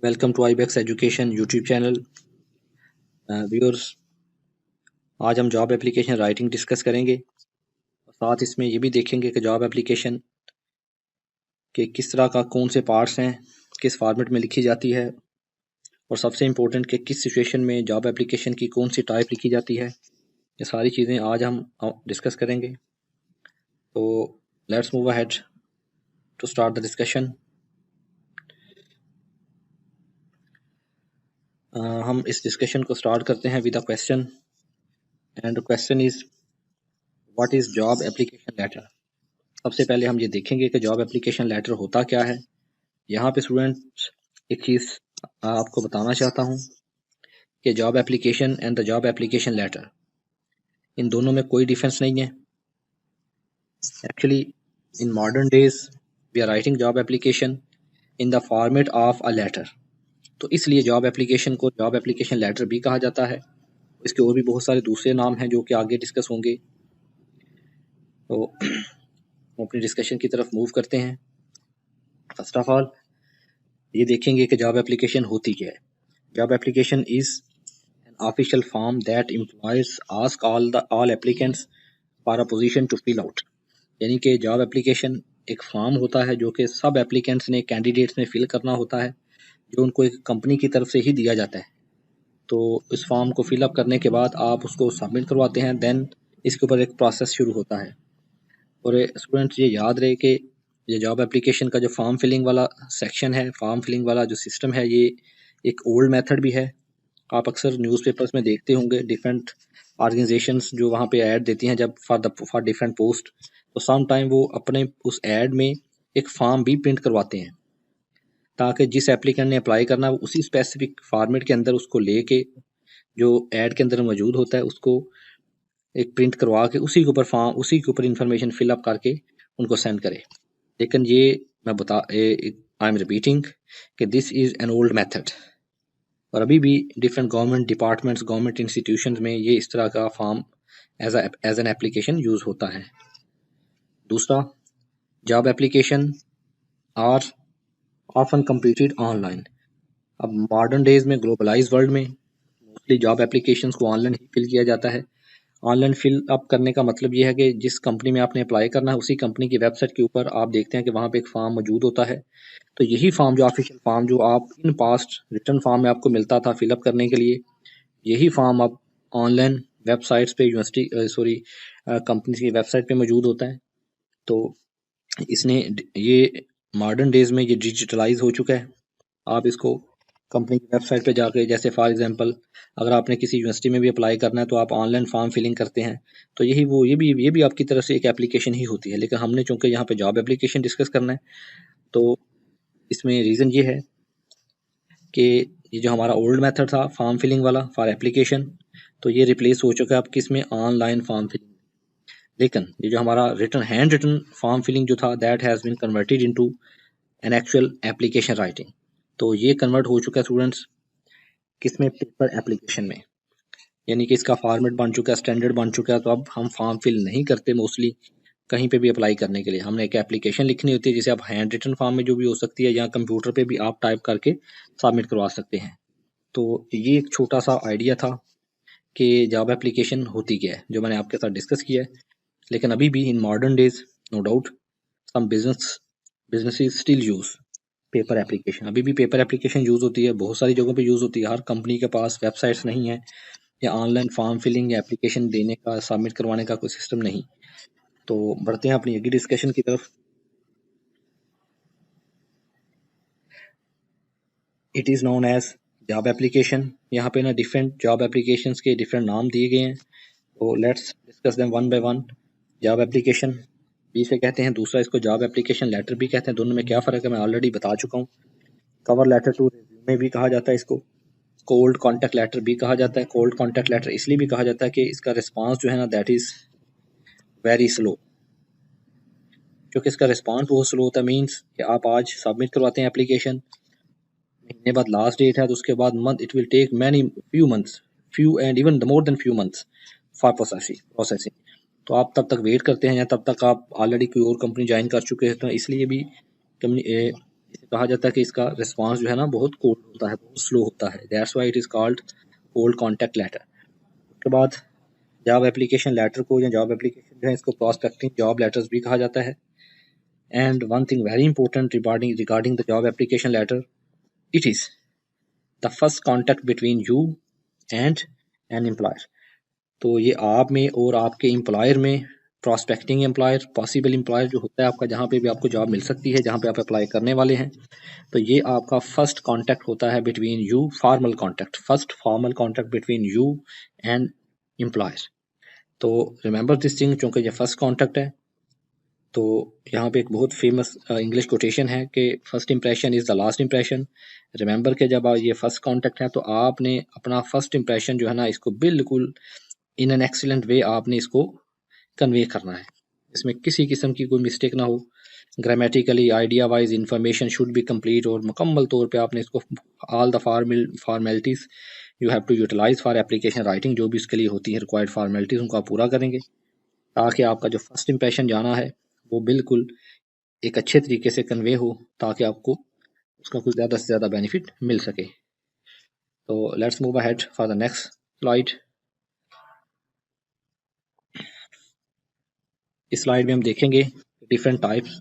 Welcome to Ibex education YouTube channel. Viewers, आज हम job application writing discuss करेंगे और साथ इसमें ये भी देखेंगे कि जॉब एप्लीकेशन के किस तरह का कौन से पार्ट्स हैं, किस फॉर्मेट में लिखी जाती है और सबसे इम्पोर्टेंट कि किस सिचुएशन में जॉब एप्लीकेशन की कौन सी टाइप लिखी जाती है। ये सारी चीज़ें आज हम डिस्कस करेंगे। तो let's move ahead to start the discussion. हम इस डिस्कशन को स्टार्ट करते हैं with a question, and the question is what is job application letter. सबसे पहले हम ये देखेंगे कि जॉब एप्लीकेशन लेटर होता क्या है। यहाँ पे स्टूडेंट्स एक चीज़ आपको बताना चाहता हूँ कि job application and the job application letter, इन दोनों में कोई डिफरेंस नहीं है। Actually in modern days we are writing job application in the format of a letter, तो इसलिए जॉब एप्लीकेशन को जॉब एप्लीकेशन लेटर भी कहा जाता है। इसके और भी बहुत सारे दूसरे नाम हैं जो कि आगे डिस्कस होंगे। तो हम अपनी डिस्कशन की तरफ मूव करते हैं। फर्स्ट ऑफ ऑल ये देखेंगे कि जॉब एप्लीकेशन होती क्या है। Job application is an official form that employers ask all applicants for a position to fill out. यानी कि जॉब एप्लीकेशन एक फॉर्म होता है जो कि सब एप्लीकेंट्स ने कैंडिडेट्स ने फिल करना होता है, जो उनको एक कंपनी की तरफ से ही दिया जाता है। तो इस फॉर्म को फिलअप करने के बाद आप उसको सबमिट करवाते हैं, देन इसके ऊपर एक प्रोसेस शुरू होता है। और स्टूडेंट्स ये याद रहे कि ये जॉब एप्लीकेशन का जो फॉर्म फिलिंग वाला सेक्शन है, फॉर्म फिलिंग वाला जो सिस्टम है, ये एक ओल्ड मेथड भी है। आप अक्सर न्यूज़पेपर्स में देखते होंगे डिफरेंट ऑर्गेनाइजेशंस जो वहाँ पे ऐड देती हैं जब फॉर डिफरेंट पोस्ट, तो सम टाइम वो अपने उस ऐड में एक फॉर्म भी प्रिंट करवाते हैं ताकि जिस एप्लीकेंट ने अप्लाई करना है वो उसी स्पेसिफिक फॉर्मेट के अंदर उसको लेके जो ऐड के अंदर मौजूद होता है उसको एक प्रिंट करवा के उसी के ऊपर फॉर्म, उसी के ऊपर इंफॉर्मेशन फिलअप करके उनको सेंड करे। लेकिन ये मैं आई एम रिपीटिंग कि this is an old method, और अभी भी different government departments, government institutions में ये इस तरह का form as an application use होता है। दूसरा, job application are often completed online. अब मॉडर्न डेज में, ग्लोबलाइज वर्ल्ड में, मोस्टली जॉब एप्लीकेशंस को ऑनलाइन ही फिल किया जाता है। ऑनलाइन फिल अप करने का मतलब ये है कि जिस कंपनी में आपने अप्लाई करना है उसी कंपनी की वेबसाइट के ऊपर आप देखते हैं कि वहाँ पे एक फॉर्म मौजूद होता है। तो यही फॉर्म, जो ऑफिशियल फॉर्म जो आप इन पास्ट रिटर्न फॉर्म में आपको मिलता था फिलअप करने के लिए, यही फॉर्म अब ऑनलाइन वेबसाइट्स पे, यूनिवर्सिटी कंपनी की वेबसाइट पे मौजूद होता है। तो इसने ये मॉडर्न डेज में ये डिजिटलाइज हो चुका है। आप इसको कंपनी की वेबसाइट पे जाके, जैसे फॉर एग्जांपल अगर आपने किसी यूनिवर्सिटी में भी अप्लाई करना है तो आप ऑनलाइन फॉर्म फिलिंग करते हैं, तो ये भी आपकी तरफ से एक एप्लीकेशन ही होती है। लेकिन हमने चूंकि यहाँ पे जॉब एप्लीकेशन डिस्कस करना है, तो इसमें रीज़न ये है कि ये जो हमारा ओल्ड मेथड था फॉर्म फिलिंग वाला फॉर एप्लीकेशन, तो ये रिप्लेस हो चुका है अब किसमें, ऑनलाइन फॉर्म फिलिंग। लेकिन ये जो हमारा हैंड रिटन फॉर्म फिलिंग जो था, that has been converted into an actual application writing. तो ये कन्वर्ट हो चुका है स्टूडेंट्स किसमें, पेपर एप्लीकेशन में। यानी कि इसका फॉर्मेट बन चुका है, स्टैंडर्ड बन चुका है। तो अब हम फॉर्म फिल नहीं करते मोस्टली कहीं पे भी अप्लाई करने के लिए। हमने एक एप्लीकेशन लिखनी होती है जिसे आप हैंड रिटन फॉर्म में जो भी हो सकती है, या कंप्यूटर पे भी आप टाइप करके सबमिट करवा सकते हैं। तो ये एक छोटा सा आइडिया था कि जॉब एप्लीकेशन होती क्या है, जो मैंने आपके साथ डिस्कस किया है। लेकिन अभी भी in modern days, no doubt, some businesses still use paper application. अभी भी पेपर एप्लीकेशन यूज़ होती है, बहुत सारी जगहों पे यूज़ होती है। हर कंपनी के पास वेबसाइट्स नहीं है, या ऑनलाइन फॉर्म फिलिंग या एप्लीकेशन देने का, सबमिट करवाने का कोई सिस्टम नहीं। तो बढ़ते हैं अपनी अगली डिस्कशन की तरफ। It is known as job application. यहाँ पे ना डिफरेंट जॉब एप्लीकेशंस के डिफरेंट नाम दिए गए हैं, तो let's discuss them one by one. Job application भी इसे कहते हैं, दूसरा इसको जॉब एप्लीकेशन लेटर भी कहते हैं। दोनों में क्या फ़र्क है मैं ऑलरेडी बता चुका हूँ। कवर लेटर टू रिज्यूमे भी कहा जाता है इसको। कोल्ड कॉन्टैक्ट लेटर भी कहा जाता है। कोल्ड कॉन्टैक्ट लेटर इसलिए भी कहा जाता है कि इसका रिस्पांस जो है ना, दैट इज़ वेरी स्लो। क्योंकि इसका रिस्पांस बहुत स्लो होता है, मीन्स कि आप आज सबमिट करवाते हैं एप्लीकेशन, महीने बाद लास्ट डेट है, तो उसके बाद month, it will take many few months, few and even more than few months for processing. तो आप तब तक वेट करते हैं, या तब तक आप ऑलरेडी कोई और कंपनी ज्वाइन कर चुके हैं। तो इसलिए भी इसे कहा जाता है कि इसका रिस्पांस जो है ना बहुत कोल्ड होता है, बहुत स्लो होता है, that's why it is called cold contact letter. उसके बाद जॉब एप्लीकेशन लेटर को या जॉब एप्लीकेशन जो है इसको प्रॉस्पेक्टिंग जॉब लेटर्स भी कहा जाता है। And one thing very important regarding the job application letter, it is the first contact between you and an employer. तो ये आप में और आपके एम्प्लॉयर में, प्रॉस्पेक्टिंग एम्प्लॉयर, पॉसिबल एम्प्लॉयर जो होता है आपका, जहाँ पे भी आपको जॉब मिल सकती है, जहाँ पे आप अप्लाई करने वाले हैं, तो ये आपका फर्स्ट कांटेक्ट होता है between you, formal contact, first formal contact between you and employer. तो रिमेंबर दिस थिंग, क्योंकि ये फर्स्ट कांटेक्ट है। तो यहाँ पे एक बहुत फेमस इंग्लिश कोटेशन है कि first impression is the last impression. Remember के जब ये फर्स्ट कांटेक्ट है तो आपने अपना फर्स्ट इंप्रेशन जो है ना इसको बिल्कुल इन एन एक्सीलेंट वे आपने इसको कन्वे करना है, इसमें किसी किस्म की कोई मिस्टेक ना हो। Grammatically, idea wise information should be complete, और मुकम्मल तौर पे आपने इसको all the formalities you have to utilise for application writing, जो भी इसके लिए होती है रिक्वायर्ड फॉर्मेलिटीज़ उनको आप पूरा करेंगे, ताकि आपका जो फर्स्ट इंप्रेशन जाना है वो बिल्कुल एक अच्छे तरीके से कन्वे हो, ताकि आपको उसका कुछ ज़्यादा से ज़्यादा बेनिफिट मिल सके। तो let's move ahead for the next slide. इस स्लाइड में हम देखेंगे different types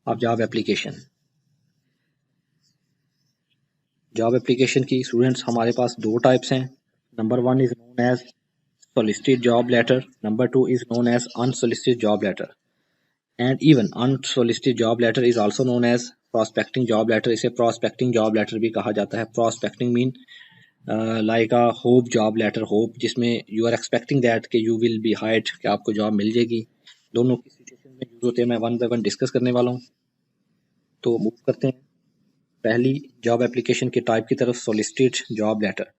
of job application. Job application की स्टूडेंट्स हमारे पास दो टाइप्स हैं। Number one is known as solicited job letter, number two is known as unsolicited job letter, and even unsolicited job letter is also known as prospecting job letter. इसे prospecting job letter भी कहा जाता है। Prospecting mean like a hope job letter, hope जिसमें you are expecting that कि you will B hired, कि आपको job मिल जाएगी। दोनों की सिचुएशन में यूज होते हैं, मैं वन बाय वन डिस्कस करने वाला हूँ। तो मूव करते हैं पहली जॉब एप्लीकेशन के टाइप की तरफ, solicited job letter.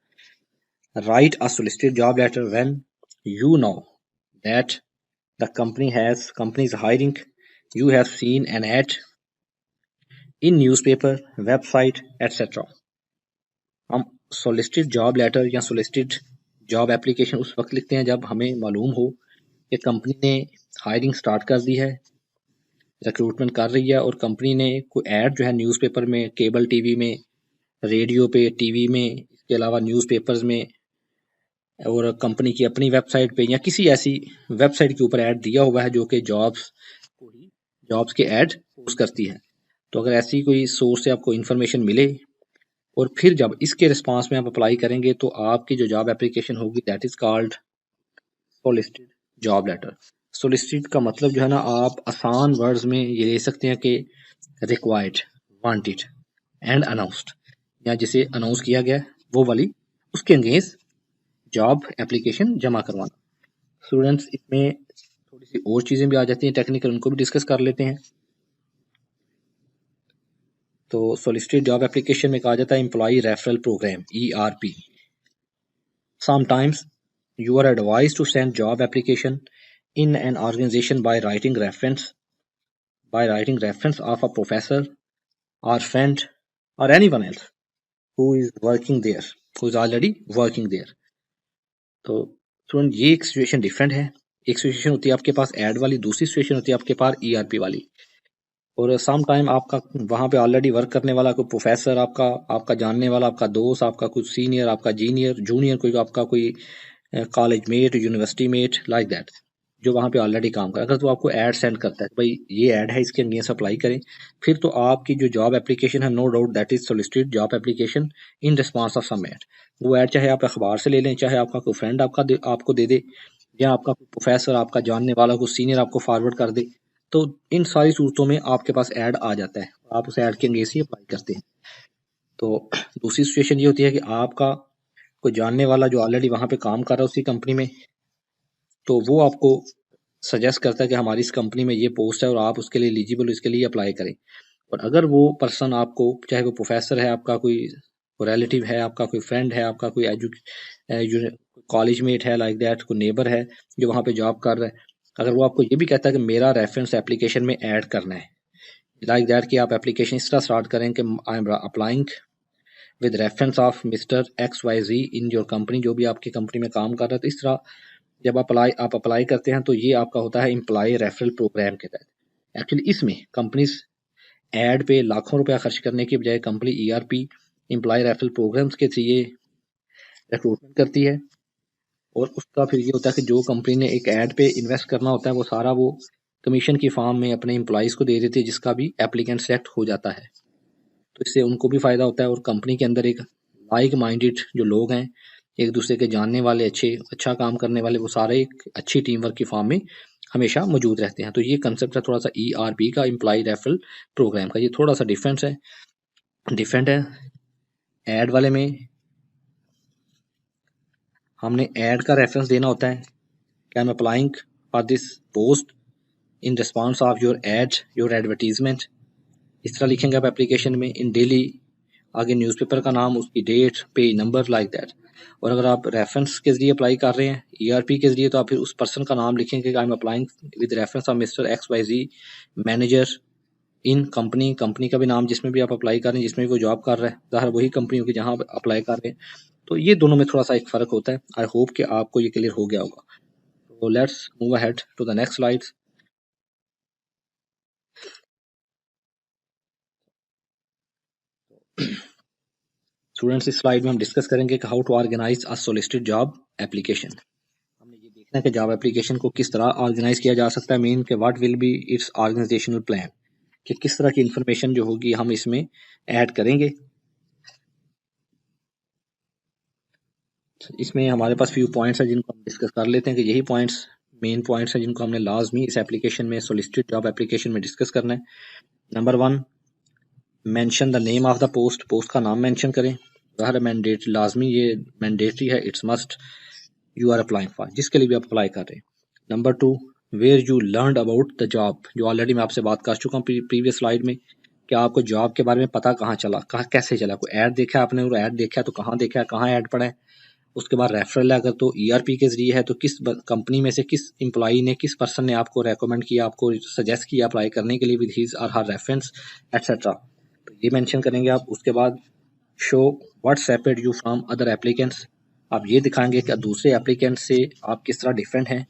Write a solicited job letter when you know that the company is hiring. You have seen an ad in newspaper, website, etc. हम solicited job letter या solicited job application उस वक्त लिखते हैं जब हमें मालूम हो कि कंपनी ने हायरिंग स्टार्ट कर दी है, रिक्रूटमेंट कर रही है, और कंपनी ने कोई एड जो है न्यूज़पेपर में, केबल टीवी में, रेडियो पे, टीवी में, इसके अलावा न्यूज़पेपर्स में, और कंपनी की अपनी वेबसाइट पे या किसी ऐसी वेबसाइट के ऊपर ऐड दिया हुआ है जो कि जॉब्स के ऐड पोस्ट करती है। तो अगर ऐसी कोई सोर्स से आपको इन्फॉर्मेशन मिले और फिर जब इसके रिस्पांस में आप अप्लाई करेंगे तो आपकी जो जॉब एप्लीकेशन होगी that is called solicited job letter. Solicited का मतलब जो है ना, आप आसान वर्ड्स में ये ले सकते हैं कि रिक्वायर्ड, वांटेड एंड अनाउंस्ड, या जिसे अनाउंस किया गया वो वाली, उसके अगेंस्ट जॉब एप्लीकेशन जमा करवाना। स्टूडेंट्स इसमें थोड़ी सी और चीज़ें भी आ जाती हैं टेक्निकल, उनको भी डिस्कस कर लेते हैं। तो सोलिसिटेड जॉब एप्लीकेशन में कहा जाता है employee referral programme, ERP। Sometimes you are advised to send job application in an organization by writing reference of a professor or friend or anyone else who is working there, who is already working there। तो student ये एक situation different है। एक situation होती है आपके पास add वाली, दूसरी सिचुएशन होती है आपके पास ERP वाली। और सम टाइम आपका वहाँ पे ऑलरेडी वर्क करने वाला कोई प्रोफेसर, आपका जानने वाला, आपका दोस्त, आपका कुछ सीनियर, आपका जूनियर, कोई आपका कोई college mate, university mate, like that, जो वहाँ पे ऑलरेडी काम कर, अगर तो आपको ऐड सेंड करता है भाई ये ऐड है, इसके अगेंस्ट अप्लाई करें, फिर तो आपकी जो जॉब एप्लीकेशन है, no doubt that is solicited job application in response of some ad. वो ऐड चाहे आप अखबार से ले लें, चाहे आपका कोई फ्रेंड आपको दे दे, या आपका कोई प्रोफेसर, आपका जानने वाला कोई सीनियर आपको फॉरवर्ड कर दे, तो इन सारी सूरतों में आपके पास ऐड आ जाता है, आप उस ऐड के अगेंस्ट ही अप्लाई करते हैं। तो दूसरी सिचुएशन ये होती है कि आपका कोई जानने वाला जो ऑलरेडी वहाँ पे काम कर रहा है उसी कंपनी में, तो वो आपको सजेस्ट करता है कि हमारी इस कंपनी में ये पोस्ट है और आप उसके लिए एलिजिबल हो, इसके लिए अप्लाई करें। और अगर वो पर्सन आपको, चाहे वो प्रोफेसर है, आपका कोई रिलेटिव है, आपका कोई फ्रेंड है, आपका कोई कॉलेज मेट है, लाइक दैट, कोई नेबर है जो वहाँ पे जॉब कर रहा है, अगर वो आपको ये भी कहता है कि मेरा रेफरेंस एप्लीकेशन में ऐड करना है, लाइक दैट, कि आप एप्लीकेशन इस तरह स्टार्ट करें कि I am applying with reference of mister XYZ in your company, जो भी आपकी कंपनी में काम कर रहा है, तो इस तरह जब आप अप्लाई करते हैं तो ये आपका होता है एम्प्लॉय रेफरल प्रोग्राम के तहत। एक्चुअली इसमें कंपनीज एड पे लाखों रुपया खर्च करने की बजाय company ERP employ referral programmes के जरिए रिक्रूटमेंट करती है, और उसका फिर ये होता है कि जो कंपनी ने एक ऐड पे इन्वेस्ट करना होता है वो सारा वो कमीशन की फॉर्म में अपने एम्प्लॉयज़ को दे देती है, जिसका भी एप्लीकेंट सेलेक्ट हो जाता है। तो इससे उनको भी फ़ायदा होता है, और कंपनी के अंदर एक लाइक माइंडेड जो लोग हैं, एक दूसरे के जानने वाले, अच्छा काम करने वाले, वो सारे एक अच्छी टीम वर्क की फॉर्म में हमेशा मौजूद रहते हैं। तो ये कंसेप्ट है थोड़ा सा ERP का, एम्प्लॉय रेफरल प्रोग्राम का। ये थोड़ा सा डिफरेंट है। ऐड वाले में हमने ऐड का रेफरेंस देना होता है कि I am applying for this post in response of your add, your advertisement, इस तरह लिखेंगे आप एप्लीकेशन में। इन डेली, आगे न्यूज़पेपर का नाम, उसकी date, page number, like that. और अगर आप रेफरेंस के जरिए अप्लाई कर रहे हैं ERP के जरिए, तो आप फिर उस पर्सन का नाम लिखेंगे, I am applying with reference of mister XYZ manager in company का भी नाम जिसमें भी आप अप्लाई कर रहे हैं, जिसमें भी वो जॉब कर रहा है, ज़ाहिर वही कंपनी होगी जहाँ आप अप्लाई कर रहे हैं। तो ये दोनों में थोड़ा सा एक फ़र्क होता है। आई होप कि आपको ये क्लियर हो गया होगा। तो let's move ahead to the next slides. Students, इस स्लाइड में हम डिस्कस करेंगे कि how to organise a solicited job application. हमने ये देखना है कि जॉब एप्लीकेशन को किस तरह ऑर्गेनाइज किया जा सकता है, मीन के what will be its organisational plan, कि किस तरह की इंफॉर्मेशन जो होगी हम इसमें ऐड करेंगे। इसमें हमारे पास फ्यू पॉइंट्स हैं जिनको हम डिस्कस कर लेते हैं, कि यही पॉइंट्स मेन पॉइंट्स हैं जिनको हमने लाजमी इस एप्लीकेशन में, सोलिसिटेड जॉब एप्लीकेशन में डिस्कस करना है। Number 1, mention the name of the post, post का नाम मेंशन करें। ज़ाहिर मैंडेट लाजमी, ये मैंडेटरी है, it's must, you are applying for, जिसके लिए भी आप अप्लाई कर रहे हैं। Number 2, where you learn about the job, जो ऑलरेडी मैं आपसे बात कर चुका हूँ प्रीवियस स्लाइड में, कि आपको जॉब के बारे में पता कहाँ चला, कहाँ कैसे चला, कोई ऐड देखा आपने, और ऐड देखा तो कहाँ देखा है, कहाँ ऐड पड़ा है। उसके बाद रेफरल है, अगर तो ERP के जरिए है, तो किस कंपनी में से किस एम्प्लॉई ने, किस पर्सन ने आपको रेकमेंड किया, आपको सजेस्ट किया अप्लाई करने के लिए विद हिज और हर रेफरेंस एटसेट्रा, तो ये मेंशन करेंगे आप। उसके बाद show what separate you from other applicants, आप ये दिखाएंगे कि दूसरे एप्लीकेंट से आप किस तरह डिफरेंट हैं।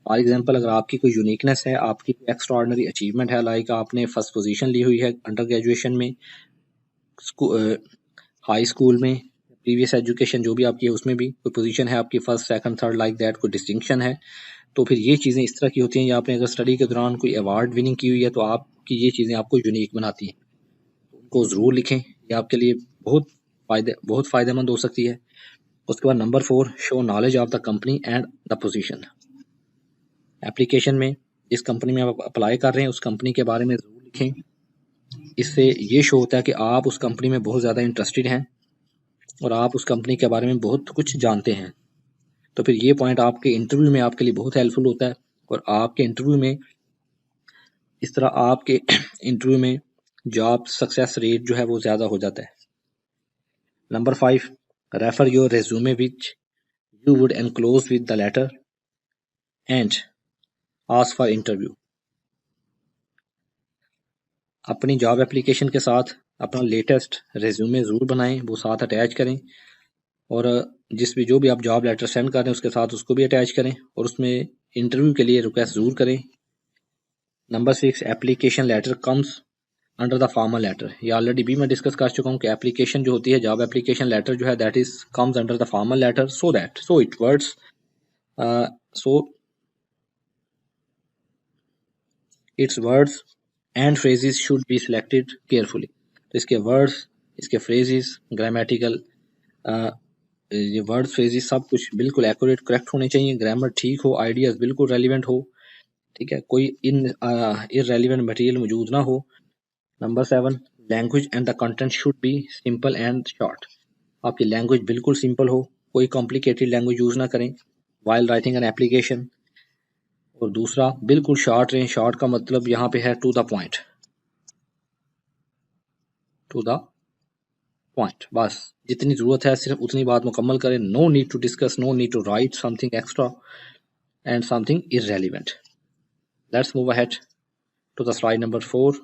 फॉर एग्जांपल, अगर आपकी कोई यूनिकनेस है, आपकी कोई एक्स्ट्राऑर्डिनरी अचीवमेंट है, लाइक आपने फर्स्ट पोजीशन ली हुई है अंडर ग्रेजुएशन में, हाई स्कूल में, प्रीवियस एजुकेशन जो भी आपकी है उसमें भी कोई पोजीशन है आपकी, first second third, like that, कोई डिस्टिंक्शन है, तो फिर ये चीज़ें इस तरह की होती हैं। या आपने अगर स्टडी के दौरान कोई अवार्ड विनिंग की हुई है, तो आपकी ये चीज़ें आपको यूनिक बनाती हैं, तो उनको ज़रूर लिखें, ये आपके लिए बहुत फ़ायदेमंद हो सकती है। उसके बाद number 4, show knowledge of the company and the position. Application में जिस कंपनी में आप अप्लाई कर रहे हैं उस कंपनी के बारे में ज़रूर लिखें। इससे ये शो होता है कि आप उस कंपनी में बहुत ज़्यादा इंटरेस्टेड हैं और आप उस कंपनी के बारे में बहुत कुछ जानते हैं। तो फिर ये पॉइंट आपके इंटरव्यू में आपके लिए बहुत हेल्पफुल होता है, और आपके इंटरव्यू में इस तरह आपके इंटरव्यू में जॉब सक्सेस रेट जो है वो ज़्यादा हो जाता है। Number 5, refer your resume which you would enclose with the letter and ask for interview. अपनी जॉब एप्लीकेशन के साथ अपना लेटेस्ट रेज्यूमे ज़रूर बनाएं, वो साथ अटैच करें, और जो भी आप जॉब लेटर सेंड कर रहे हैं उसके साथ उसको भी अटैच करें, और उसमें इंटरव्यू के लिए रिक्वेस्ट ज़रूर करें। Number 6, application letter comes under the formal letter, ये ऑलरेडी भी मैं डिस्कस कर चुका हूँ कि एप्लीकेशन जो होती है, जॉब एप्लीकेशन लेटर जो है, that is comes under the formal letter, so it words so its words and phrases should be selected carefully. तो इसके वर्ड्स, इसके फ्रेजेस, ग्रामेटिकल, ये वर्ड्स फ्रेजेस सब कुछ बिल्कुल एक्यूरेट करेक्ट होने चाहिए, ग्रामर ठीक हो, आइडियाज बिल्कुल रेलिवेंट हो, ठीक है, कोई इररेलिवेंट मटेरियल मौजूद ना हो। Number 7, language and the content should be simple and short, आपकी लैंग्वेज बिल्कुल सिंपल हो, कोई कॉम्प्लिकेटेड लैंग्वेज यूज़ ना करें वाइल राइटिंग एन एप्लीकेशन। और दूसरा, बिल्कुल शॉर्ट रहें, शॉर्ट का मतलब यहाँ पे है to the point, to the point, बस जितनी ज़रूरत है सिर्फ उतनी बात मुकम्मल करें। No need to discuss, no need to write something extra and something irrelevant. Let's move ahead to the slide number 4।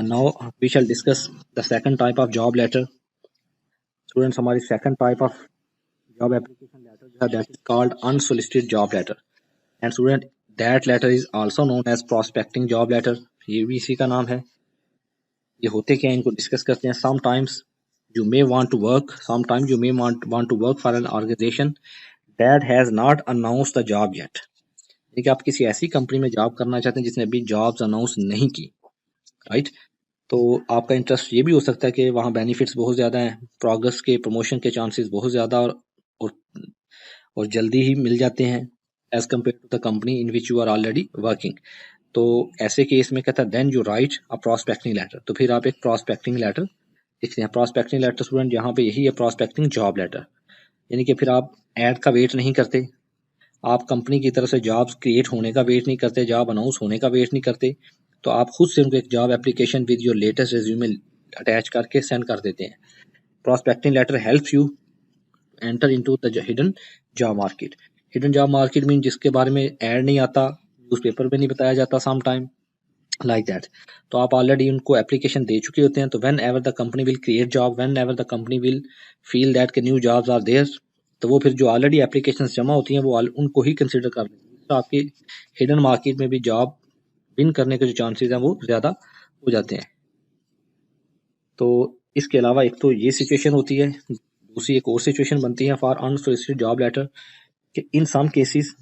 Now we shall discuss the second type of job letter. Students, हमारी second type of job application letter जो है, that is called unsolicited job letter. And student, that letter is also known as prospecting job letter, ये भी इसी का नाम है। ये होते क्या है, इनको डिस्कस करते हैं। Sometimes you may want to work sometimes you may want to work for an organization that has not announced the job yet, यानी कि आप किसी ऐसी कंपनी में जॉब करना चाहते हैं जिसने अभी जॉब्स अनाउंस नहीं की, राइट। तो आपका इंटरेस्ट ये भी हो सकता है कि वहाँ बेनिफिट्स बहुत ज़्यादा हैं, प्रोग्रेस के प्रमोशन के चांसेस बहुत ज़्यादा और, और जल्दी ही मिल जाते हैं as compare to the company in which you are already working. तो ऐसे केस में कहता है then you write a prospecting letter, तो फिर आप एक प्रोस्पेक्टिंग लेटर लिखते हैं। प्रोस्पेक्टिंग लेटर स्टूडेंट यहाँ पे यही है प्रोस्पेक्टिंग जॉब लेटर, यानी कि फिर आप ऐड का वेट नहीं करते, आप कंपनी की तरफ से जॉब्स क्रिएट होने का वेट नहीं करते, जॉब अनाउंस होने का वेट नहीं करते, तो आप खुद से उनको एक job application with your latest resume attach करके सेंड कर देते हैं। Prospecting letter helps you enter into the hidden job market. Hidden job market mean जिसके बारे में ऐड नहीं आता, न्यूज़पेपर में नहीं बताया जाता सम टाइम लाइक दैट। तो आप ऑलरेडी उनको एप्लीकेशन दे चुके होते हैं, तो when ever the company will create job, when ever the company will feel that के न्यू जॉब्स आर देयर, तो वो फिर जो ऑलरेडी एप्लीकेशन जमा होती हैं वो उनको ही कंसिडर कर लेते हैं। तो आपकी हिडन मार्केट में भी जॉब विन करने के जो चांसेस हैं वो ज़्यादा हो जाते हैं। तो इसके अलावा एक तो ये सिचुएशन होती है, दूसरी एक और सिचुएशन बनती है फॉर अनसोलिसिटेड जॉब लेटर कि in some cases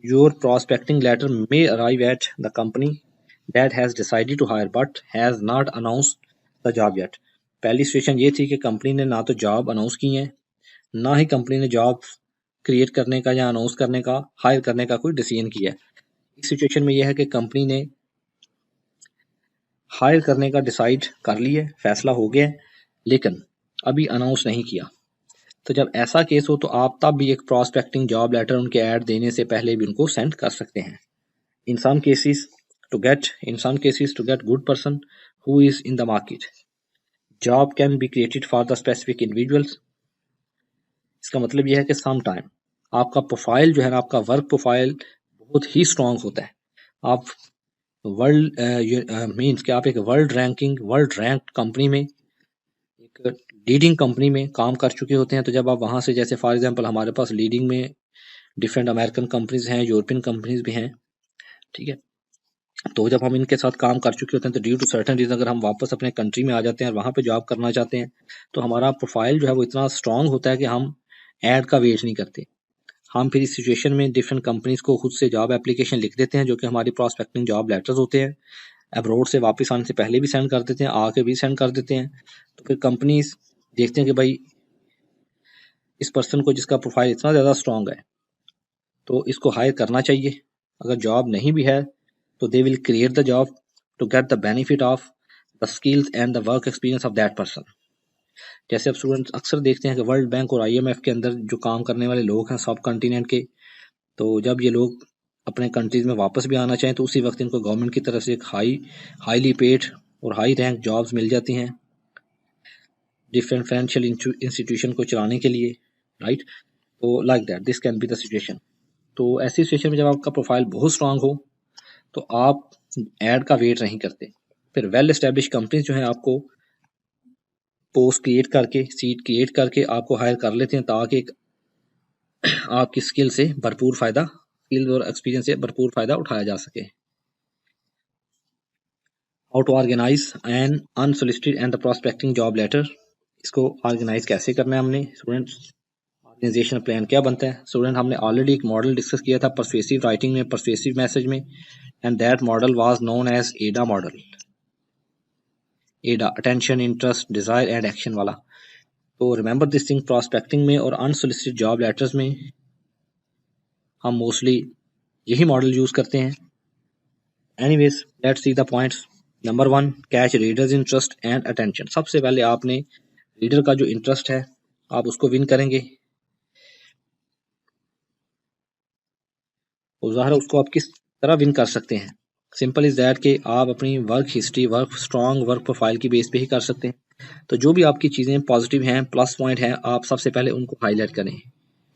your prospecting letter may arrive at the company that has decided to hire but has not announced the job yet। पहली सिचुएशन ये थी कि कंपनी ने ना तो जॉब अनाउंस की है, ना ही कंपनी ने जॉब क्रिएट करने का या अनाउंस करने का, हायर करने का कोई डिसीजन किया है। इस सिचुएशन में यह है कि कंपनी ने हायर करने का डिसाइड कर लिया है, फैसला हो गया है, लेकिन अभी अनाउंस नहीं किया। तो जब ऐसा केस हो तो आप तब भी एक प्रोस्पेक्टिंग जॉब लेटर उनके ऐड देने से पहले भी उनको सेंड कर सकते हैं। In some cases to get good person who is in the market, job can be created for the specific individuals। इसका मतलब यह है कि सम टाइम आपका प्रोफाइल जो है ना, आपका वर्क प्रोफाइल बहुत ही स्ट्रांग होता है। आप वर्ल्ड मीन्स कि आप एक वर्ल्ड रैंक कंपनी में, एक लीडिंग कंपनी में काम कर चुके होते हैं। तो जब आप वहाँ से, जैसे फॉर एग्जांपल हमारे पास लीडिंग में डिफरेंट अमेरिकन कंपनीज हैं, यूरोपियन कंपनीज भी हैं, ठीक है। तो जब हम इनके साथ काम कर चुके होते हैं तो ड्यू टू सर्टेन रीजन अगर हम वापस अपने कंट्री में आ जाते हैं और वहाँ पे जॉब करना चाहते हैं, तो हमारा प्रोफाइल जो है वो इतना स्ट्रांग होता है कि हम ऐड का वेट नहीं करते। हम फिर इस सिचुएशन में डिफरेंट कंपनीज को खुद से जॉब एप्लीकेशन लिख देते हैं, जो कि हमारी प्रोस्पेक्टिंग जॉब लेटर्स होते हैं। अब्रोड से वापस आने से पहले भी सेंड कर देते हैं, आके भी सेंड कर देते हैं। तो फिर कंपनीज देखते हैं कि भाई इस पर्सन को, जिसका प्रोफाइल इतना ज़्यादा स्ट्रांग है, तो इसको हायर करना चाहिए। अगर जॉब नहीं भी है तो they will create the job to get the benefit of the skills and the work experience of that person। जैसे अब स्टूडेंट्स अक्सर देखते हैं कि वर्ल्ड बैंक और IMF के अंदर जो काम करने वाले लोग हैं सब कॉन्टिनेंट के, तो जब ये लोग अपने कंट्रीज में वापस भी आना चाहें तो उसी वक्त इनको गवर्नमेंट की तरफ से एक हाईली पेड और हाई रैंक जॉब्स मिल जाती हैं डिफरेंट फाइनेंशियल इंस्टीट्यूशन को चलाने के लिए, राइट। तो like that this can be the situation. तो ऐसी सिचुएशन में जब आपका प्रोफाइल बहुत स्ट्रांग हो तो आप ऐड का वेट नहीं करते। फिर वेल एस्टेब्लिश कंपनीज जो है आपको पोस्ट क्रिएट करके, सीट क्रिएट करके आपको हायर कर लेते हैं, ताकि आपकी स्किल से भरपूर फायदा, स्किल और एक्सपीरियंस से भरपूर फायदा उठाया जा सके। How to organise an unsolicited and the prospecting job letter, इसको ऑर्गेनाइज कैसे करना है हमने स्टूडेंट्स, ऑर्गेनाइजेशन प्लान क्या बनता है स्टूडेंट। हमने ऑलरेडी एक मॉडल डिस्कस किया था परसुएसिव राइटिंग में, परसुएसिव मैसेज में, and that model was known as AIDA model. AIDA attention, interest, desire and action वाला। तो रिमेंबर दिस थिंग, प्रोस्पेक्टिंग में और अनसोलिसिटेड जॉब लेटर्स में हम मोस्टली यही मॉडल यूज करते हैं। Anyways let's see the points. Number 1, catch readers interest and attention. सबसे पहले आपने रीडर का जो इंटरेस्ट है आप उसको विन करेंगे, और ज़ाहिर उसको आप किस तरह विन कर सकते हैं। सिंपल इज दैट कि आप अपनी work history, strong work profile की बेस पे ही कर सकते हैं। तो जो भी आपकी चीज़ें पॉजिटिव हैं, प्लस पॉइंट हैं, आप सबसे पहले उनको हाईलाइट करें,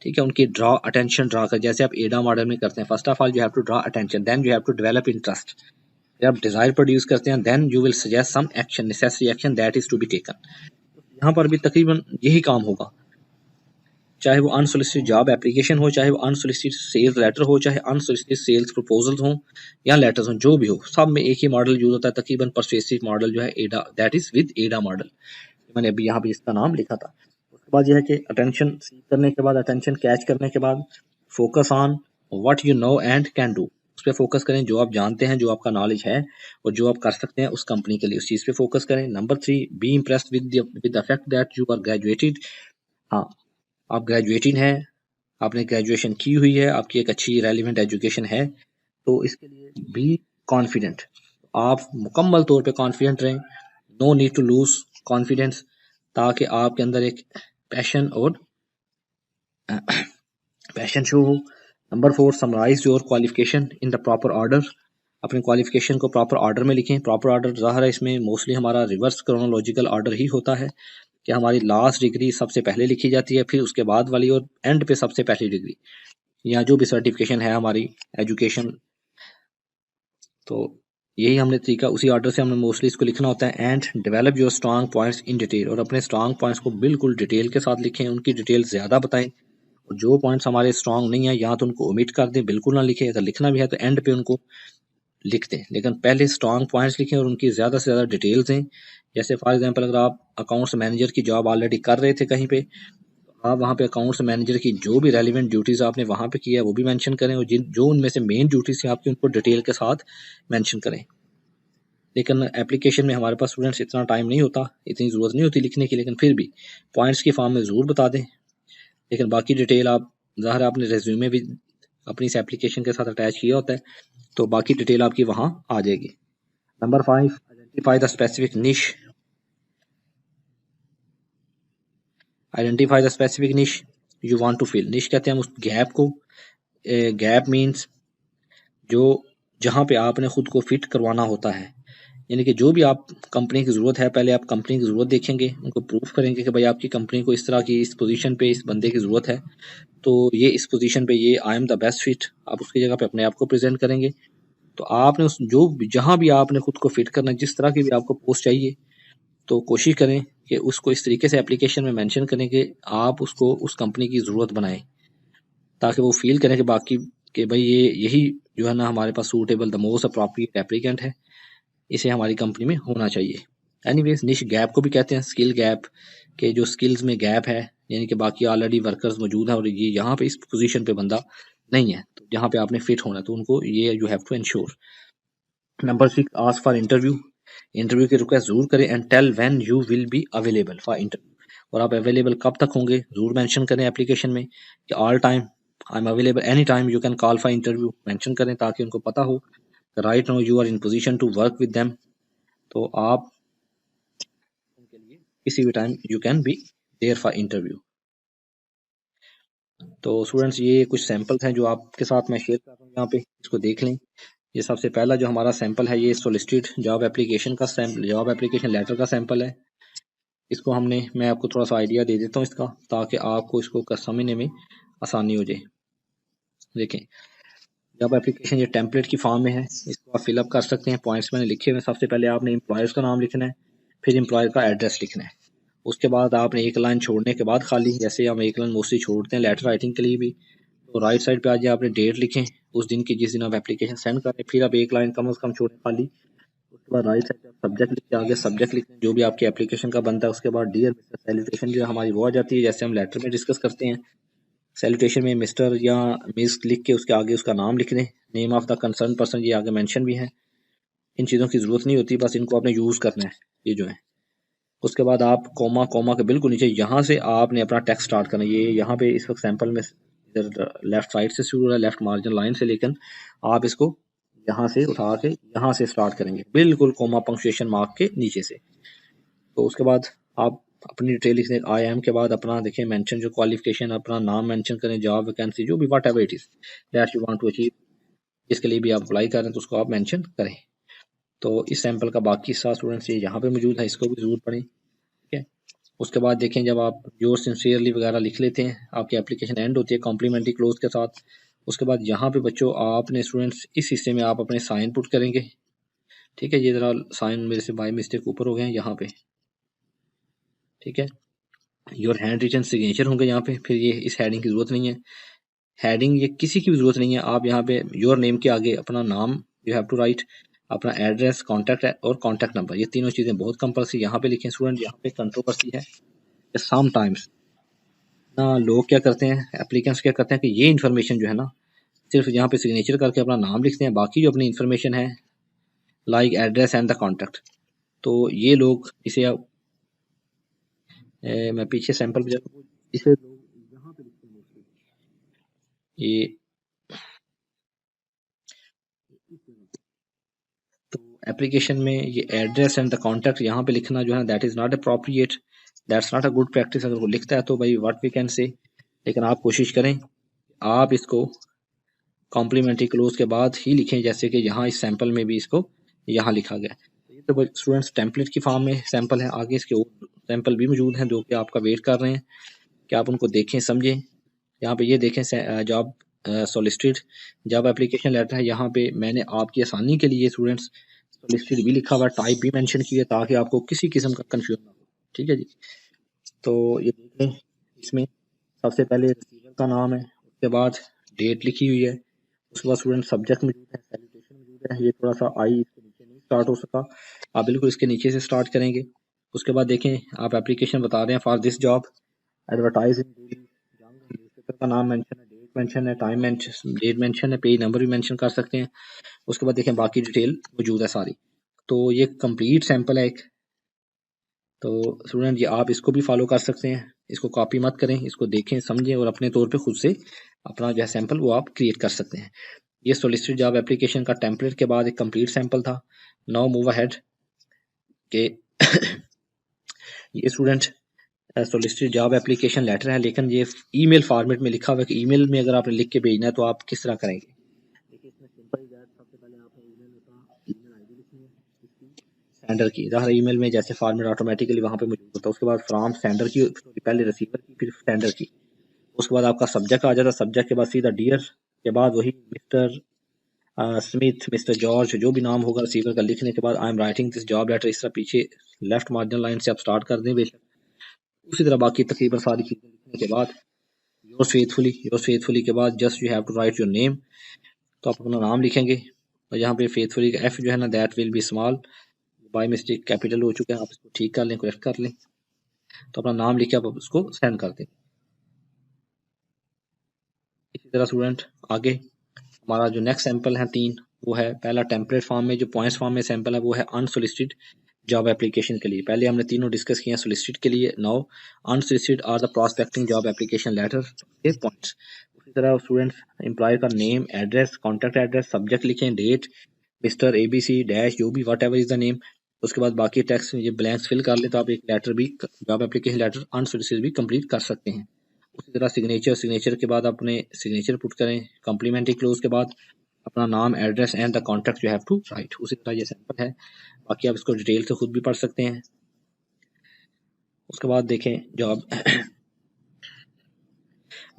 ठीक है। उनकी अटेंशन ड्रा कर, जैसे आप एडा मॉडल में करते हैं। First of all you have to draw attention, then you have to develop interest. जब आप डिजायर प्रोड्यूस करते हैं then you will suggest some action, necessary action that is to be taken. यहाँ पर भी तकरीबन यही काम होगा, चाहे वो अनसोलिसिटेड जॉब एप्लीकेशन हो, चाहे वो अनसोलिसिटेड सेल्स लेटर हो, चाहे अनसोलिसिटेड सेल्स प्रपोजल्स हो या लेटर्स हो, जो भी हो, सब में एक ही मॉडल यूज होता है तकरीबन। परसुएसिव मॉडल जो है एडा, दैट इज विद एडा मॉडल, मैंने अभी यहाँ पे इसका नाम लिखा था। उसके बाद यह है कि अटेंशन सीख करने के बाद, अटेंशन कैच करने के बाद, focus on what you know and can do, उस पर फोकस करें जो आप जानते हैं, जो आपका नॉलेज है और जो आप कर सकते हैं उस कंपनी के लिए, उस चीज़ पे फोकस करें। Number 3, be impressed with the fact that you are graduated. हाँ, आप ग्रेजुएटेड हैं, आपने ग्रेजुएशन की हुई है, आपकी एक अच्छी रेलिवेंट एजुकेशन है, तो इसके लिए बी कॉन्फिडेंट, आप मुकम्मल तौर पे कॉन्फिडेंट रहें, no need to lose confidence, ताकि आपके अंदर एक पैशन और पैशन शो हो। Number 4, summarise your qualification in the proper order, अपने क्वालिफिकेशन को प्रॉपर ऑर्डर में लिखें। प्रॉपर ऑर्डर ज़ाहिर है इसमें मोस्टली हमारा रिवर्स क्रोनोलॉजिकल ऑर्डर ही होता है कि हमारी लास्ट डिग्री सबसे पहले लिखी जाती है, फिर उसके बाद वाली, और एंड पे सबसे पहली डिग्री या जो भी सर्टिफिकेशन है हमारी एजुकेशन। तो यही हमने तरीका, उसी ऑर्डर से हमें मोस्टली इसको लिखना होता है। And develop your strong points in detail, और अपने स्ट्रॉन्ग पॉइंट्स को बिल्कुल डिटेल के साथ लिखें, उनकी डिटेल ज़्यादा बताएं, और जो पॉइंट्स हमारे स्ट्रॉन्ग नहीं है या तो उनको ओमिट कर दें, बिल्कुल ना लिखें, अगर लिखना भी है तो एंड पे उनको लिख दें, लेकिन पहले स्ट्रॉन्ग पॉइंट्स लिखें और उनकी ज़्यादा से ज़्यादा डिटेल्स दें। जैसे फॉर एग्जांपल अगर आप अकाउंट्स मैनेजर की जॉब ऑलरेडी कर रहे थे कहीं पे, तो आप वहाँ पे अकाउंट्स मैनेजर की जो भी रेलिवेंट ड्यूटीज़ आपने वहाँ पे किया है वो भी मेंशन करें, और जिन जो उनमें से मेन ड्यूटीज़ थी आपकी उनको डिटेल के साथ मेंशन करें। लेकिन एप्लीकेशन में हमारे पास स्टूडेंट्स इतना टाइम नहीं होता, इतनी ज़रूरत नहीं होती लिखने की, लेकिन फिर भी पॉइंट्स की फॉर्म में ज़रूर बता दें, लेकिन बाकी डिटेल आप ज़ाहिर आपने रेज्यूमे भी अपनी इस एप्लीकेशन के साथ अटैच किया होता है, तो बाकी डिटेल आपकी वहाँ आ जाएगी। नंबर 5, आइडेंटिफाई द स्पेसिफिक निश, आइडेंटिफाई द स्पेसिफिक निश यू वांट टू फिल। निश कहते हैं हम उस गैप को, गैप मींस जो जहाँ पे आपने खुद को फिट करवाना होता है, यानी कि जो भी आप कंपनी की ज़रूरत है, पहले आप कंपनी की ज़रूरत देखेंगे, उनको प्रूफ करेंगे कि भाई आपकी कंपनी को इस तरह की, इस पोजीशन पे इस बंदे की ज़रूरत है, तो ये इस पोजीशन पे ये I am the best fit, आप उसकी जगह पे अपने आप को प्रेजेंट करेंगे। तो आपने उस जो जहाँ भी आपने खुद को फिट करना है, जिस तरह की भी आपको पोस्ट चाहिए, तो कोशिश करें कि उसको इस तरीके से एप्लीकेशन में मेंशन करें कि आप उसको उस कंपनी की ज़रूरत बनाएं, ताकि वो फील करें कि बाकी कि भाई ये यही जो है ना हमारे पास suitable, the most appropriate applicant है, इसे हमारी कंपनी में होना चाहिए। एनीवेज, निश गैप को भी कहते हैं स्किल गैप, के जो स्किल्स में गैप है, यानी कि बाकी ऑलरेडी वर्कर्स मौजूद हैं और ये यहाँ पे इस पोजीशन पे बंदा नहीं है, तो जहाँ पे आपने फिट होना है, तो उनको ये you have to ensure. Number 6, ask for interview, interview की रिक्वेस्ट जरूर करें। And tell when you will be available for interview, और आप अवेलेबल कब तक होंगे जरूर मेंशन करें एप्लीकेशन में कि all time I am available, any time you can call for interview mention करें, ताकि उनको पता हो right now you are in position to work with them, तो आप उनके लिए किसी भी time you can be there for interview. तो स्टूडेंट्स, ये कुछ सैंपल्स हैं जो आपके साथ मैं शेयर कर रहा हूँ यहाँ पे, इसको देख लें। ये सबसे पहला जो हमारा सैंपल है, ये सोलिसिटेड जॉब एप्लीकेशन का सैंपल, जॉब एप्लीकेशन लेटर का सैंपल है। इसको मैं आपको थोड़ा सा आइडिया दे देता हूँ इसका, ताकि आपको इसको समझने में आसानी हो जाए। देखें, जॉब एप्लीकेशन ये टेम्पलेट की फॉर्म में है, इसको आप फिलअप कर सकते हैं। पॉइंट्स मैंने लिखे हुए हैं। सबसे पहले आपने एम्प्लॉयर्स का नाम लिखना है, फिर एम्प्लॉयर का एड्रेस लिखना है। उसके बाद आपने एक लाइन छोड़ने के बाद खाली, जैसे हम एक लाइन मोस्टली छोड़ते हैं लेटर राइटिंग के लिए भी, तो राइट साइड पे आज आपने डेट लिखें उस दिन की जिस दिन आप एप्लीकेशन सेंड करें, फिर आप एक लाइन कम से कम छोड़ें खाली। उसके बाद राइट साइड पे आप सब्जेक्ट लिख के आगे सब्जेक्ट लिख दें जो भी आपकी एप्लीकेशन का बनता है। उसके बाद डियर मिस्टर, सैल्यूटेशन जो हमारी वो आ जाती है जैसे हम लेटर में डिस्कस करते हैं। सैल्यूटेशन में मिस्टर या मिस लिख के उसके आगे उसका नाम लिख दें, name of the concern person, ये आगे मेंशन भी है। इन चीज़ों की ज़रूरत नहीं होती, बस इनको आपने यूज़ करना है ये जो है। उसके बाद आप कोमा, कोमा के बिल्कुल नीचे यहाँ से आपने अपना टेक्स्ट स्टार्ट करना है। ये यहाँ पे इस वक्त सैंपल में इधर लेफ्ट साइड से शुरू हो रहा है, लेफ्ट मार्जिन लाइन से, लेकिन आप इसको यहाँ से उठा के यहाँ से स्टार्ट करेंगे, बिल्कुल कोमा पंक्चुएशन मार्क के नीचे से। तो उसके बाद आप अपनी डिटेल लिख दें। आई एम के बाद अपना देखें मेंशन जो क्वालिफिकेशन, अपना नाम मेंशन करें, जॉब वैकेंसी जो भी whatever it is that you want to achieve, जिसके लिए भी आप अप्लाई कर रहे हैं तो उसको आप मेंशन करें। तो इस सैंपल का बाकी हिस्सा स्टूडेंट्स ये यहाँ पे मौजूद है, इसको भी जरूर पढ़ें, ठीक है। उसके बाद देखें, जब आप योर सिंसियरली वगैरह लिख लेते हैं, आपकी एप्लीकेशन एंड होती है कॉम्प्लीमेंट्री क्लोज के साथ। उसके बाद यहाँ पे बच्चों आपने स्टूडेंट्स इस हिस्से में आप अपने साइन पुट करेंगे, ठीक है। ये ज़रा साइन मेरे से बाय मिस्टेक ऊपर हो गए हैं यहाँ पे, ठीक है। योर हैंड रिटन सिग्नेचर होंगे यहाँ पे। फिर ये इस हेडिंग की ज़रूरत नहीं है, हेडिंग ये किसी की भी ज़रूरत नहीं है। आप यहाँ पे योर नेम के आगे अपना नाम यू हैव टू राइट, अपना एड्रेस, कॉन्टैक्ट और कॉन्टैक्ट नंबर, ये तीनों चीज़ें बहुत कंपल्सरी यहाँ पे लिखें स्टूडेंट। यहाँ पे कंट्रोवर्सी है सम टाइम्स ना, लोग क्या करते हैं, एप्लीकेंट्स क्या करते हैं कि ये इन्फॉर्मेशन जो है ना सिर्फ यहाँ पे सिग्नेचर करके अपना नाम लिखते हैं, बाकी जो अपनी इन्फॉर्मेशन है like address and the contact, तो ये लोग इसे मैं पीछे सैंपल पे जाता हूँ, इसे लोग यहाँ पे लिखते हैं ये। तो एप्लीकेशन में ये एड्रेस एंड द कॉन्टैक्ट यहाँ पे लिखना जो है that is not appropriate, that's not a good practice. अगर वो लिखता है तो भाई व्हाट वी कैन से, लेकिन आप कोशिश करें आप इसको कॉम्प्लीमेंट्री क्लोज के बाद ही लिखें, जैसे कि यहाँ इस सैंपल में भी इसको यहाँ लिखा गया है। ये तो स्टूडेंट्स टेम्पलेट की फॉर्म में सैंपल है, आगे इसके और सैंपल भी मौजूद हैं जो कि आपका वेट कर रहे हैं कि आप उनको देखें समझें। यहाँ पे ये देखें जॉब सोलिसिटेड जॉब एप्लीकेशन लेटर है, यहाँ पे मैंने आपकी आसानी के लिए स्टूडेंट्स सोलिसिटेड भी लिखा हुआ, टाइप भी मेंशन किया ताकि आपको किसी किस्म का कंफ्यूजन ना हो। ठीक है जी, तो ये देख लें, इसमें सबसे पहले रिसीवर का नाम है, उसके बाद डेट लिखी हुई है, उसके बाद स्टूडेंट सब्जेक्ट मौजूद है, सैल्यूटेशन मौजूद है, ये थोड़ा सा आई इसके नीचे नहीं स्टार्ट हो सका, आप बिल्कुल इसके नीचे से स्टार्ट करेंगे। उसके बाद देखें आप एप्लीकेशन बता रहे हैं for this job, advertise in daily, newspaper का नाम मेंशन है, डेट मेंशन है, टाइम मेंशन, डेट मेंशन है, पेज नंबर भी मेंशन कर सकते हैं। उसके बाद देखें बाकी डिटेल मौजूद है सारी। तो ये कंप्लीट सैंपल है एक, तो स्टूडेंट ये आप इसको भी फॉलो कर सकते हैं, इसको कॉपी मत करें, इसको देखें समझें और अपने तौर पे खुद से अपना जो है सैंपल वो आप क्रिएट कर सकते हैं। ये सोलिसिटेड जॉब एप्लीकेशन का टेम्पलेट के बाद एक कंप्लीट सैंपल था। नाउ मूव अहेड के ये स्टूडेंट सोलिसिटेड जॉब एप्लीकेशन लेटर है, लेकिन ये ईमेल फॉर्मेट में लिखा हुआ है कि ईमेल में अगर आपने लिख के भेजना है तो आप किस तरह करेंगे। देखिए इसमें सिंपल ही है, सबसे पहले आपने ईमेल का ईमेल आईडी लिखनी है इसकी, सेंडर की, ज़ाहिर ईमेल में जैसे फॉर्मेट ऑटोमेटिकली वहाँ पे मौजूद होता है। उसके बाद फ्रॉम सेंडर की, पहले रिसीवर की फिर सेंडर की, उसके बाद आपका सब्जेक्ट आ जाता है, सब्जेक्ट के बाद सीधा डियर के बाद वही मिस्टर स्मिथ, मिस्टर जॉर्ज, जो भी नाम होगा रिसीवर का, लिखने के बाद I am writing this job letter, इस तरह पीछे लेफ्ट मार्जिनल लाइन से आप स्टार्ट कर दें बेशक। उसी तरह बाकी तकरीबन सारी चीज़ें लिखने के बाद योर फेथफुली के बाद just you have to write your name, तो आप अपना नाम लिखेंगे और यहाँ पे फेथफुली का एफ जो है ना that will be small, by mistake capital हो चुका है, आप इसको ठीक कर लें, करेक्ट कर लें। तो अपना नाम लिख के आप उसको सेंड कर दें। इसी तरह स्टूडेंट आगे हमारा जो नेक्स्ट सैंपल है 3, वो है पहला टेम्पलेट फॉर्म में, जो पॉइंट्स फॉर्म में सैंपल है वो है अनसोलिसिटेड जॉब एप्लीकेशन के लिए। पहले हमने तीनों डिस्कस किए हैं सोलिसिटेड के लिए, now unsolicited are the prospecting job application letter के पॉइंट्स। उसी तरह स्टूडेंट्स एम्प्लॉयर का name, address, contact address, subject लिखें, डेट, मिस्टर ABC डैश जो भी whatever is the name. उसके बाद बाकी टेक्स्ट ये ब्लैंक्स फिल कर ले तो आप एक लेटर भी जॉब एप्लीकेशन लेटर अनसोलिसिटेड भी कंप्लीट कर सकते हैं। उसी तरह सिग्नेचर के बाद अपने सिग्नेचर पुट करें, कॉम्प्लीमेंट्री क्लोज के बाद अपना नाम, address and the contact you have to write. उसी तरह ये सैंपल है, बाकी आप इसको डिटेल से खुद भी पढ़ सकते हैं। उसके बाद देखें जॉब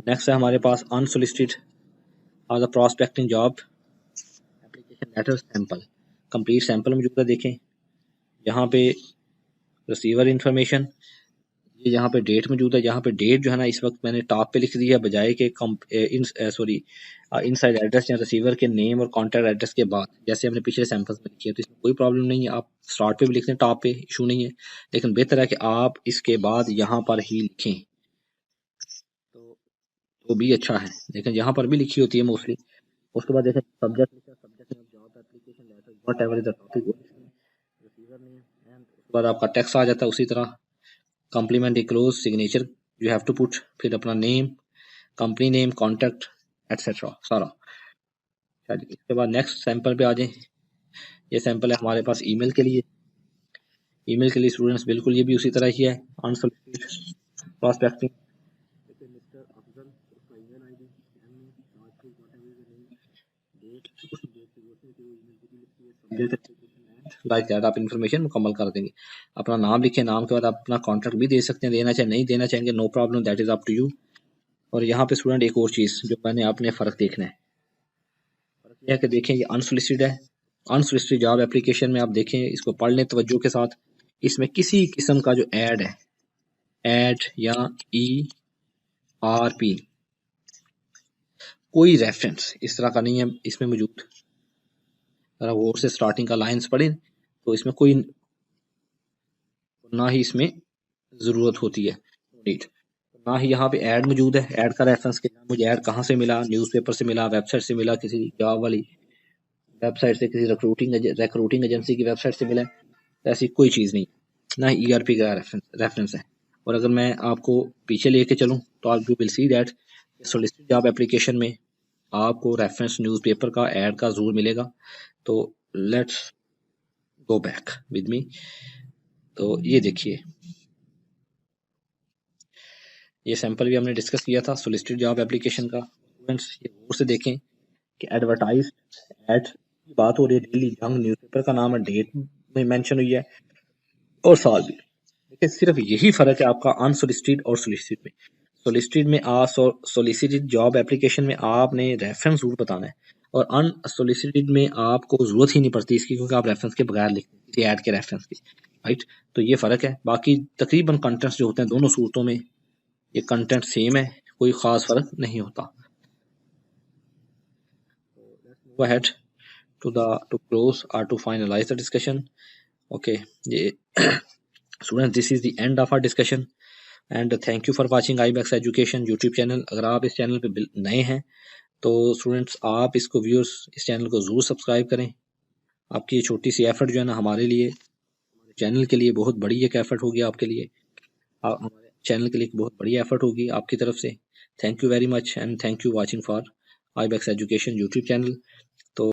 नेक्स्ट है हमारे पास अनसोलिसिटेड और the prospecting job application letter sample, complete sample मौजूद है। देखें यहाँ पे रिसीवर इंफॉर्मेशन, ये यहाँ पे डेट मौजूद है, यहाँ पे डेट जो है ना इस वक्त मैंने टॉप पे लिख दी है बजाय के इनसाइड एड्रेस या रिसीवर के नेम और कॉन्टैक्ट एड्रेस के बाद, जैसे हमने पिछले सैंपल्स में लिखी है। तो इसमें कोई प्रॉब्लम नहीं है, आप स्टार्ट पे भी लिख दें, टॉप पे इशू नहीं है, लेकिन बेहतर है कि आप इसके बाद यहाँ पर ही लिखें तो भी अच्छा है, लेकिन यहाँ पर भी लिखी होती है मोस्टली। उसके बाद देखें सब्जेक्ट लिखा, सब्जेक्ट में job application letter whatever is the topic, receiver name and उसके बाद आपका टेक्स्ट आ जाता है। उसी तरह complimentary close, signature you have to put, फिर अपना name, company name, contact etcetera सारा। चलिए इसके बाद नेक्स्ट सैंपल पे आ जाएं। ये सैंपल है हमारे पास ईमेल के लिए। ईमेल के लिए स्टूडेंट्स बिल्कुल ये भी उसी तरह ही है, अनसोलिसिटेड प्रॉस्पेक्टिंग, मिस्टर अफजल, उसका ईमेल आईडी, लाइक दैट आप इन्फॉर्मेशन मुकम्मल कर देंगे। अपना नाम लिखें, नाम के बाद आप अपना कॉन्टैक्ट भी दे सकते हैं, देना चाहे नहीं देना चाहेंगे no problem, that is up to you. और यहाँ पे स्टूडेंट एक और चीज़ जो मैंने आपने फ़र्क देखना है, फ़र्क यह है कि देखें ये अनसोलिसिटेड है, अनसोलिसिटेड जॉब एप्लीकेशन में आप देखें, इसको पढ़ लें तवज्जो के साथ, इसमें किसी किस्म का जो ऐड है, एड या ERP कोई रेफरेंस इस तरह का नहीं है इसमें मौजूद। अगर वो से स्टार्टिंग का लाइंस पढ़े तो इसमें कोई ना ही इसमें ज़रूरत होती है, नीड ना ही यहाँ पे ऐड मौजूद है। ऐड का रेफरेंस के मुझे ऐड कहाँ से मिला, न्यूज़पेपर से मिला, वेबसाइट से मिला, किसी जॉब वाली वेबसाइट से, किसी रिक्रूटिंग एजेंसी की वेबसाइट से मिला, ऐसी कोई चीज़ नहीं, ना ही ERP का रेफरेंस है। और अगर मैं आपको पीछे लेके चलूँ तो आप you will see that solicited job application में आपको रेफरेंस न्यूज़पेपर का, ऐड का जरूर मिलेगा। तो let's go back with me. तो ये देखिए, ये सैंपल भी हमने डिस्कस किया था सोलिसिटेड जॉब एप्लीकेशन का। स्टूडेंट्स ये गौर से देखें कि एडवर्टाइज एड की बात हो रही है, डेली जंग न्यूज़पेपर का नाम है, डेट में मेंशन हुई है और साल भी। देखिए सिर्फ यही फर्क है आपका अनसोलिसिटेड और सोलिसिटेड में। सोलिसिटेड में सोलिसिटेड जॉब एप्लीकेशन में आपने रेफरेंस जरूर बताना है और अनसोलिसिटेड में आपको जरूरत ही नहीं पड़ती इसकी, क्योंकि आप रेफरेंस के बगैर लिखते हैं ऐड के रेफरेंस की, राइट। तो ये फर्क है। बाकी तकरीबन कंटेंट्स जो होते हैं दोनों सूरतों में ये कंटेंट सेम है, कोई खास फर्क नहीं होता। Go ahead to close or to finalize the discussion. Okay, students, this is the end of our discussion and thank you for watching ibex education YouTube channel। अगर आप इस चैनल पे नए हैं तो स्टूडेंट्स आप इसको व्यूअर्स इस चैनल को जरूर सब्सक्राइब करें। आपकी ये छोटी सी एफर्ट जो है ना हमारे लिए, हमारे चैनल के लिए बहुत बड़ी एक एफर्ट होगी आपके लिए, हमारे चैनल के लिए बहुत बड़ी एफर्ट होगी आपकी तरफ से। Thank you very much and thank you watching for ibex education YouTube channel. तो